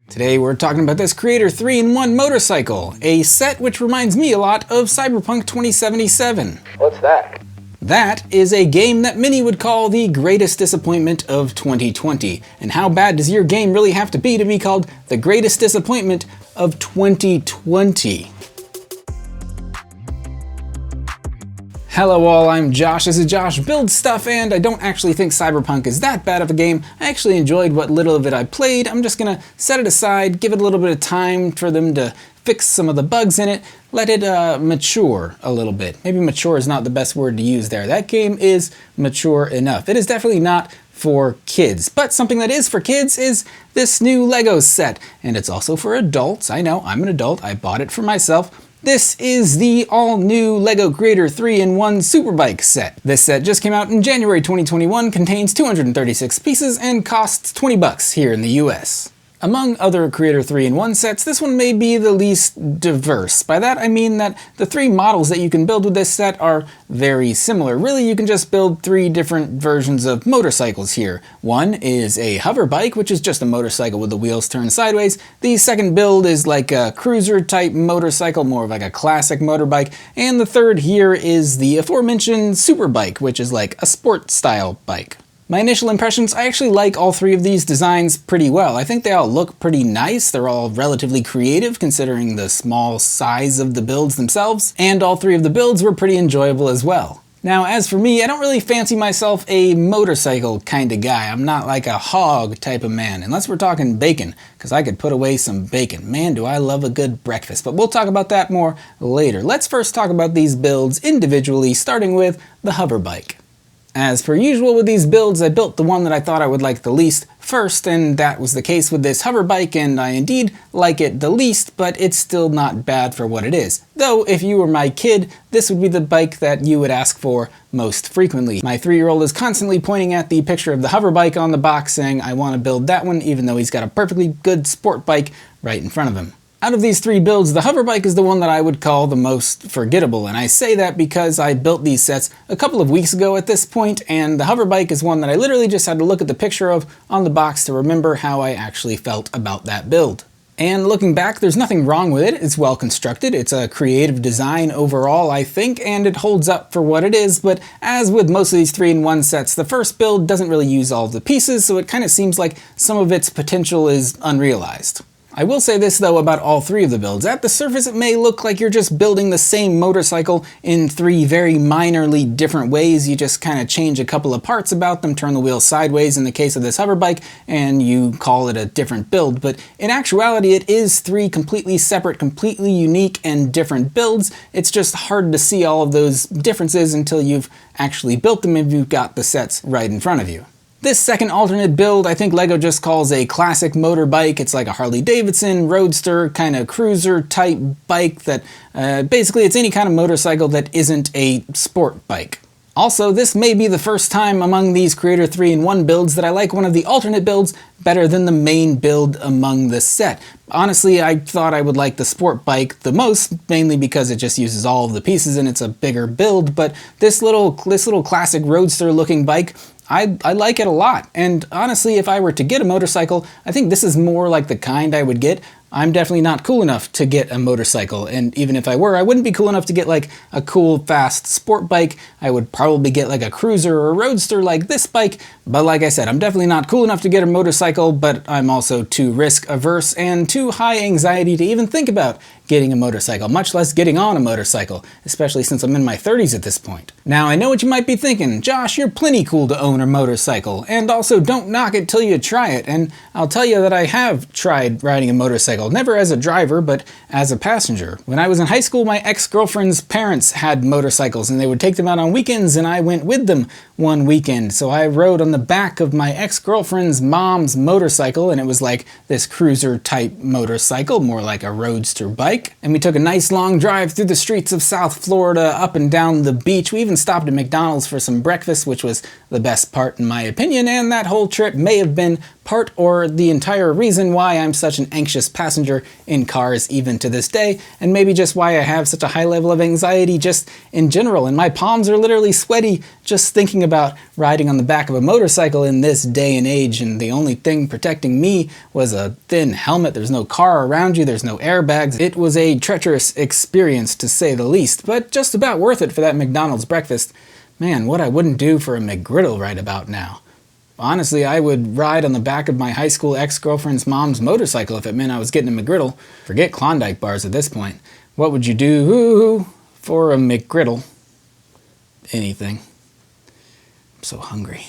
Today we're talking about this Creator 3-in-1 motorcycle, a set which reminds me a lot of Cyberpunk 2077. What's that? That is a game that many would call the greatest disappointment of 2020. And how bad does your game really have to be called the greatest disappointment of 2020? Hello all, I'm Josh, this is Josh Builds Stuff, and I don't actually think Cyberpunk is that bad of a game. I actually enjoyed what little of it I played. I'm just gonna set it aside, give it a little bit of time for them to fix some of the bugs in it, let it mature a little bit. Maybe mature is not the best word to use there. That game is mature enough. It is definitely not for kids, but something that is for kids is this new Lego set, and it's also for adults. I know, I'm an adult, I bought it for myself. This is the all-new LEGO Creator 3-in-1 Superbike set. This set just came out in January 2021, contains 236 pieces, and costs $20 here in the US. Among other Creator 3-in-1 sets, this one may be the least diverse. By that I mean that the three models that you can build with this set are very similar. Really, you can just build three different versions of motorcycles here. One is a Hoverbike, which is just a motorcycle with the wheels turned sideways. The second build is like a cruiser type motorcycle, more of like a classic motorbike. And the third here is the aforementioned Superbike, which is like a sport style bike. My initial impressions, I actually like all three of these designs pretty well. I think they all look pretty nice. They're all relatively creative considering the small size of the builds themselves, and all three of the builds were pretty enjoyable as well. Now, as for me, I don't really fancy myself a motorcycle kind of guy. I'm not like a hog type of man, unless we're talking bacon, because I could put away some bacon. Man, do I love a good breakfast, but we'll talk about that more later. Let's first talk about these builds individually, starting with the Hoverbike. As per usual with these builds, I built the one that I thought I would like the least first, and that was the case with this Hoverbike, and I indeed like it the least, but it's still not bad for what it is. Though, if you were my kid, this would be the bike that you would ask for most frequently. My 3-year-old is constantly pointing at the picture of the Hoverbike on the box saying, I want to build that one, even though he's got a perfectly good sport bike right in front of him. Out of these three builds, the Hoverbike is the one that I would call the most forgettable, and I say that because I built these sets a couple of weeks ago at this point, and the Hoverbike is one that I literally just had to look at the picture of on the box to remember how I actually felt about that build. And looking back, there's nothing wrong with it. It's well constructed, it's a creative design overall, I think, and it holds up for what it is, but as with most of these 3-in-1 sets, the first build doesn't really use all of the pieces, so it kind of seems like some of its potential is unrealized. I will say this though about all three of the builds. At the surface it may look like you're just building the same motorcycle in three very minorly different ways. You just kind of change a couple of parts about them, turn the wheels sideways in the case of this Hoverbike, and you call it a different build. But in actuality it is three completely separate, completely unique and different builds. It's just hard to see all of those differences until you've actually built them and you've got the sets right in front of you. This second alternate build I think LEGO just calls a classic motorbike. It's like a Harley-Davidson, roadster, kind of cruiser type bike that basically it's any kind of motorcycle that isn't a sport bike. Also, this may be the first time among these Creator 3-in-1 builds that I like one of the alternate builds better than the main build among the set. Honestly, I thought I would like the sport bike the most, mainly because it just uses all of the pieces and it's a bigger build, but this little classic roadster looking bike, I like it a lot, and honestly, if I were to get a motorcycle, I think this is more like the kind I would get. I'm definitely not cool enough to get a motorcycle, and even if I were, I wouldn't be cool enough to get like a cool, fast sport bike. I would probably get like a cruiser or a roadster like this bike, but like I said, I'm definitely not cool enough to get a motorcycle, but I'm also too risk averse and too high anxiety to even think about getting a motorcycle, much less getting on a motorcycle, especially since I'm in my 30s at this point. Now, I know what you might be thinking, Josh, you're plenty cool to own a motorcycle, and also don't knock it till you try it, and I'll tell you that I have tried riding a motorcycle, never as a driver, but as a passenger. When I was in high school, my ex-girlfriend's parents had motorcycles, and they would take them out on weekends, and I went with them one weekend, so I rode on the back of my ex-girlfriend's mom's motorcycle, and it was like this cruiser type motorcycle, more like a roadster bike. And we took a nice long drive through the streets of South Florida, up and down the beach. We even stopped at McDonald's for some breakfast, which was the best part in my opinion, and that whole trip may have been part or the entire reason why I'm such an anxious passenger in cars even to this day, and maybe just why I have such a high level of anxiety just in general, and my palms are literally sweaty just thinking about riding on the back of a motorcycle in this day and age, and the only thing protecting me was a thin helmet. There's no car around you, there's no airbags. It was a treacherous experience to say the least, but just about worth it for that McDonald's breakfast. Man, what I wouldn't do for a McGriddle right about now. Honestly, I would ride on the back of my high school ex-girlfriend's mom's motorcycle if it meant I was getting a McGriddle. Forget Klondike bars at this point. What would you do for a McGriddle? Anything. I'm so hungry.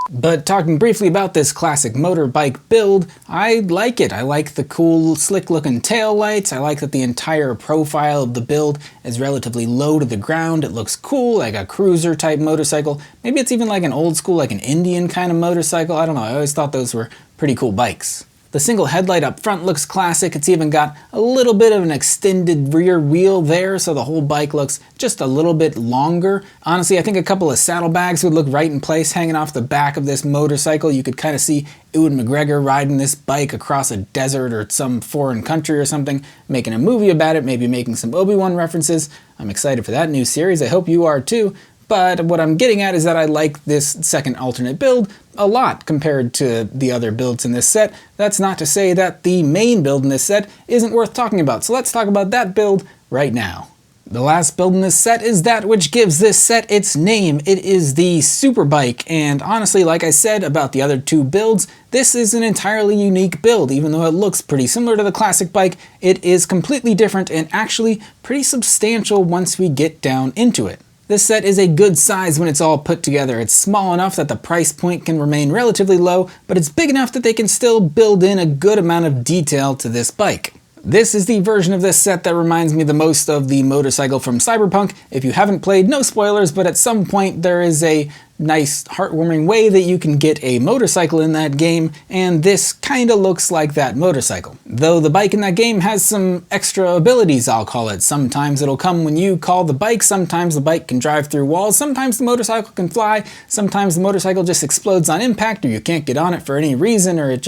But talking briefly about this classic motorbike build, I like it. I like the cool, slick-looking tail lights. I like that the entire profile of the build is relatively low to the ground. It looks cool, like a cruiser-type motorcycle. Maybe it's even like an old school, like an Indian kind of motorcycle. I don't know. I always thought those were pretty cool bikes. The single headlight up front looks classic. It's even got a little bit of an extended rear wheel there, so the whole bike looks just a little bit longer. Honestly, I think a couple of saddlebags would look right in place hanging off the back of this motorcycle. You could kind of see Ewan McGregor riding this bike across a desert or some foreign country or something, making a movie about it, maybe making some Obi-Wan references. I'm excited for that new series. I hope you are too. But what I'm getting at is that I like this second alternate build a lot compared to the other builds in this set. That's not to say that the main build in this set isn't worth talking about, so let's talk about that build right now. The last build in this set is that which gives this set its name. It is the Superbike, and honestly, like I said about the other two builds, this is an entirely unique build. Even though it looks pretty similar to the classic bike, it is completely different and actually pretty substantial once we get down into it. This set is a good size when it's all put together. It's small enough that the price point can remain relatively low, but it's big enough that they can still build in a good amount of detail to this bike. This is the version of this set that reminds me the most of the motorcycle from Cyberpunk. If you haven't played, no spoilers, but at some point there is a nice, heartwarming way that you can get a motorcycle in that game, and this kinda looks like that motorcycle. Though the bike in that game has some extra abilities, I'll call it. Sometimes it'll come when you call the bike, sometimes the bike can drive through walls, sometimes the motorcycle can fly, sometimes the motorcycle just explodes on impact, or you can't get on it for any reason, or it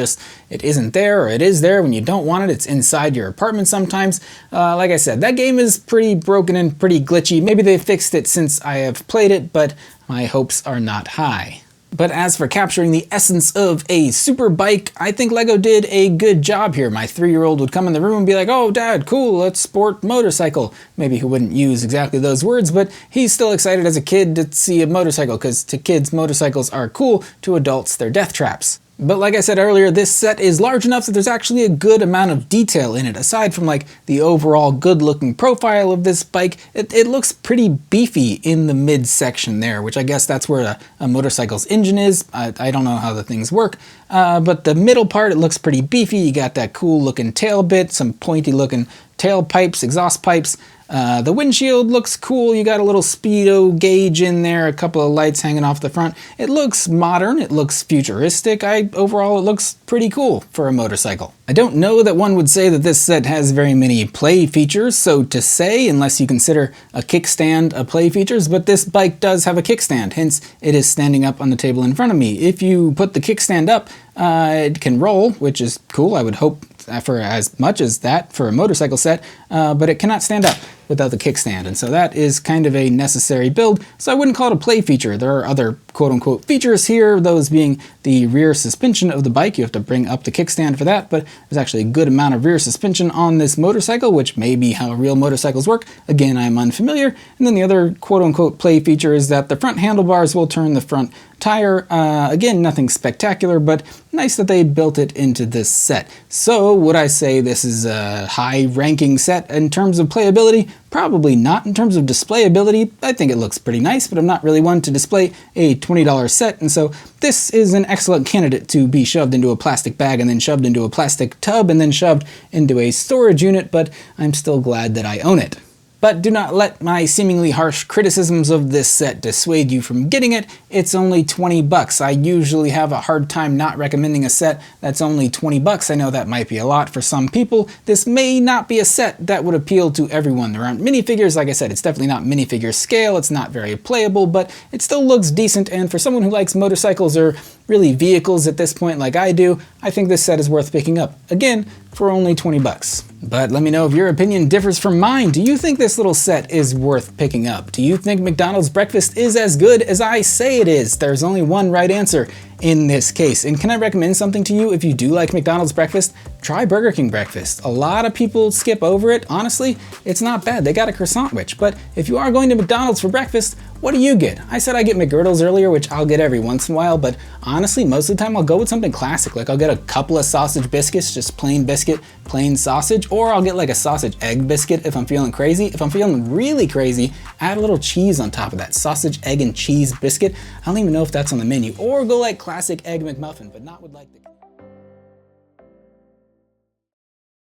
isn't there, or it is there when you don't want it. It's inside your apartment sometimes. Like I said, that game is pretty broken and pretty glitchy. Maybe they fixed it since I have played it, but my hopes are not high. But as for capturing the essence of a Superbike, I think LEGO did a good job here. My 3-year-old would come in the room and be like, "Oh, Dad, cool, let's sport motorcycle." Maybe he wouldn't use exactly those words, but he's still excited as a kid to see a motorcycle, because to kids, motorcycles are cool. To adults, they're death traps. But like I said earlier, this set is large enough that there's actually a good amount of detail in it. Aside from like the overall good looking profile of this bike, it looks pretty beefy in the midsection there, which I guess that's where a motorcycle's engine is. I don't know how the things work, but the middle part, it looks pretty beefy. You got that cool looking tail bit, some pointy looking tail pipes, exhaust pipes. The windshield looks cool. You got a little speedo gauge in there, a couple of lights hanging off the front. It looks modern, it looks futuristic. Overall, it looks pretty cool for a motorcycle. I don't know that one would say that this set has very many play features, so to say, unless you consider a kickstand a play features, but this bike does have a kickstand, hence it is standing up on the table in front of me. If you put the kickstand up, it can roll, which is cool. I would hope for as much as that for a motorcycle set, but it cannot stand up without the kickstand, and so that is kind of a necessary build, so I wouldn't call it a play feature. There are other quote-unquote features here, those being the rear suspension of the bike. You have to bring up the kickstand for that, but there's actually a good amount of rear suspension on this motorcycle, which may be how real motorcycles work. Again, I'm unfamiliar. And then the other quote-unquote play feature is that the front handlebars will turn the front tire. Again, nothing spectacular, but nice that they built it into this set. So would I say this is a high-ranking set in terms of playability? Probably not. In terms of displayability, I think it looks pretty nice, but I'm not really one to display a $20 set, and so this is an excellent candidate to be shoved into a plastic bag and then shoved into a plastic tub and then shoved into a storage unit, but I'm still glad that I own it. But do not let my seemingly harsh criticisms of this set dissuade you from getting it. It's only 20 bucks. I usually have a hard time not recommending a set that's only 20 bucks. I know that might be a lot for some people. This may not be a set that would appeal to everyone. There aren't minifigures. Like I said, it's definitely not minifigure scale. It's not very playable, but it still looks decent, and for someone who likes motorcycles or really vehicles at this point like I do, I think this set is worth picking up. Again, for only 20 bucks. But let me know if your opinion differs from mine. Do you think this little set is worth picking up? Do you think McDonald's breakfast is as good as I say it is? There's only one right answer in this case. And can I recommend something to you? If you do like McDonald's breakfast, try Burger King breakfast. A lot of people skip over it. Honestly, it's not bad. They got a croissant sandwich. But if you are going to McDonald's for breakfast, what do you get? I said I get McGriddles earlier, which I'll get every once in a while, but honestly, most of the time I'll go with something classic. Like I'll get a couple of sausage biscuits, just plain biscuit, plain sausage, or I'll get like a sausage egg biscuit if I'm feeling crazy. If I'm feeling really crazy, add a little cheese on top of that. Sausage, egg, and cheese biscuit. I don't even know if that's on the menu. Or go like classic egg McMuffin, but not with like the...